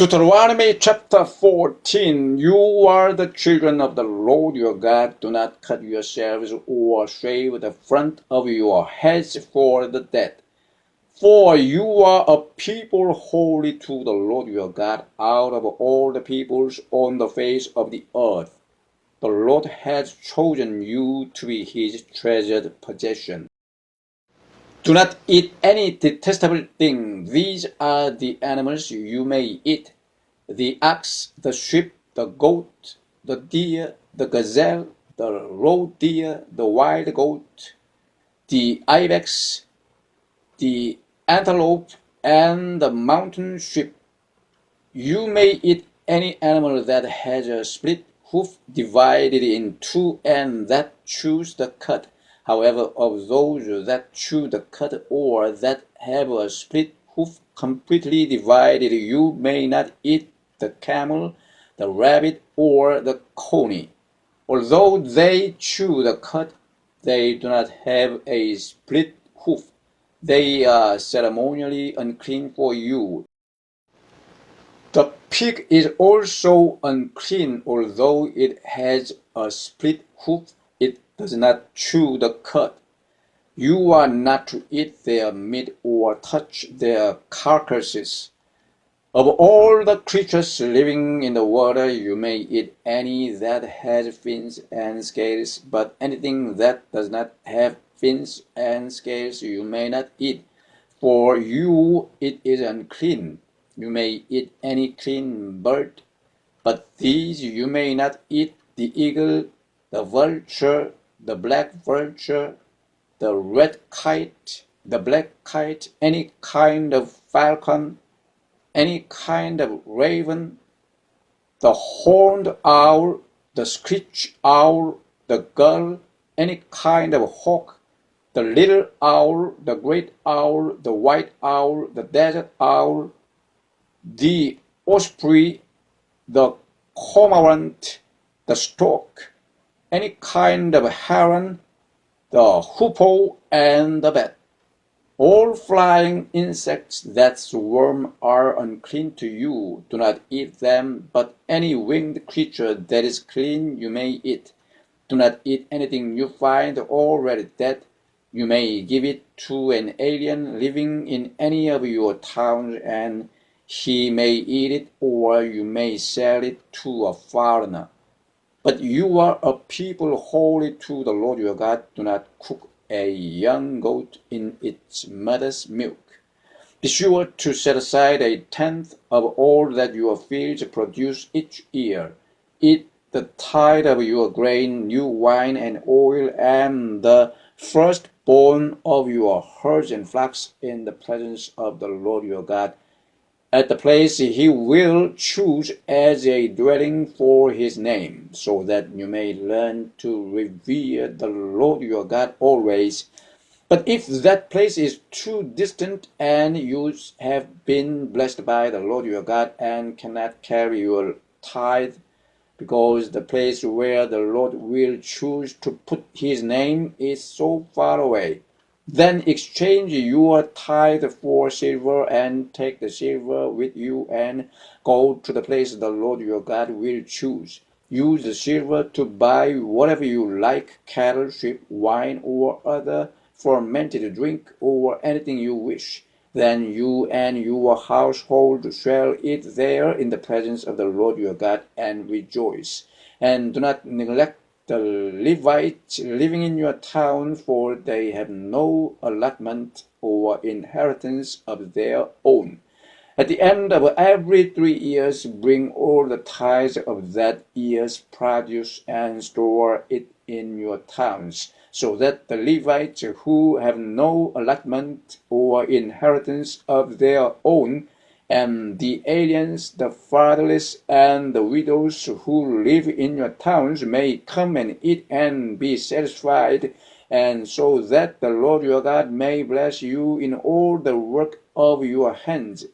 Deuteronomy chapter 14. You are the children of the Lord your God. Do not cut yourselves or shave the front of your heads for the dead. For you are a people holy to the Lord your God out of all the peoples on the face of the earth. The Lord has chosen you to be his treasured possession. Do not eat any detestable thing. These are the animals you may eat: the ox, the sheep, the goat, the deer, the gazelle, the roe deer, the wild goat, the ibex, the antelope, and the mountain sheep. You may eat any animal that has a split hoof divided in two and that chews the cud. However, of those that chew the cud or that have a split hoof completely divided, you may not eat the camel, the rabbit, or the coney. Although they chew the cud, they do not have a split hoof. They are ceremonially unclean for you. The pig is also unclean, although it has a split hoof. It does not chew the cud. You are not to eat their meat or touch their carcasses. Of all the creatures living in the water, you may eat any that has fins and scales, but anything that does not have fins and scales you may not eat. For you it is unclean. You may eat any clean bird, but these you may not eat: the eagle, the vulture, the black vulture, the red kite, the black kite, any kind of falcon, any kind of raven, the horned owl, the screech owl, the gull, any kind of hawk, the little owl, the great owl, the white owl, the desert owl, the osprey, the cormorant, the stork, any kind of heron, the hoopoe, and the bat. All flying insects that swarm are unclean to you. Do not eat them, but any winged creature that is clean you may eat. Do not eat anything you find already dead. You may give it to an alien living in any of your towns, and he may eat it, or you may sell it to a foreigner. But you are a people holy to the Lord your God. Do not cook a young goat in its mother's milk. Be sure to set aside a tenth of all that your fields produce each year. Eat the tithe of your grain, new wine and oil, and the firstborn of your herds and flocks in the presence of the Lord your God, at the place he will choose as a dwelling for his name, so that you may learn to revere the Lord your God always. But if that place is too distant and you have been blessed by the Lord your God and cannot carry your tithe, because the place where the Lord will choose to put his name is so far away, then exchange your tithe for silver, and take the silver with you and go to the place the Lord your God will choose. Use the silver to buy whatever you like: cattle, sheep, wine, or other fermented drink, or anything you wish. Then you and your household shall eat there in the presence of the Lord your God and rejoice. And do not neglect the Levites living in your town, for they have no allotment or inheritance of their own. At the end of every 3 years, bring all the tithes of that year's produce and store it in your towns, so that the Levites who have no allotment or inheritance of their own, and the aliens, the fatherless, and the widows who live in your towns may come and eat and be satisfied, and so that the Lord your God may bless you in all the work of your hands.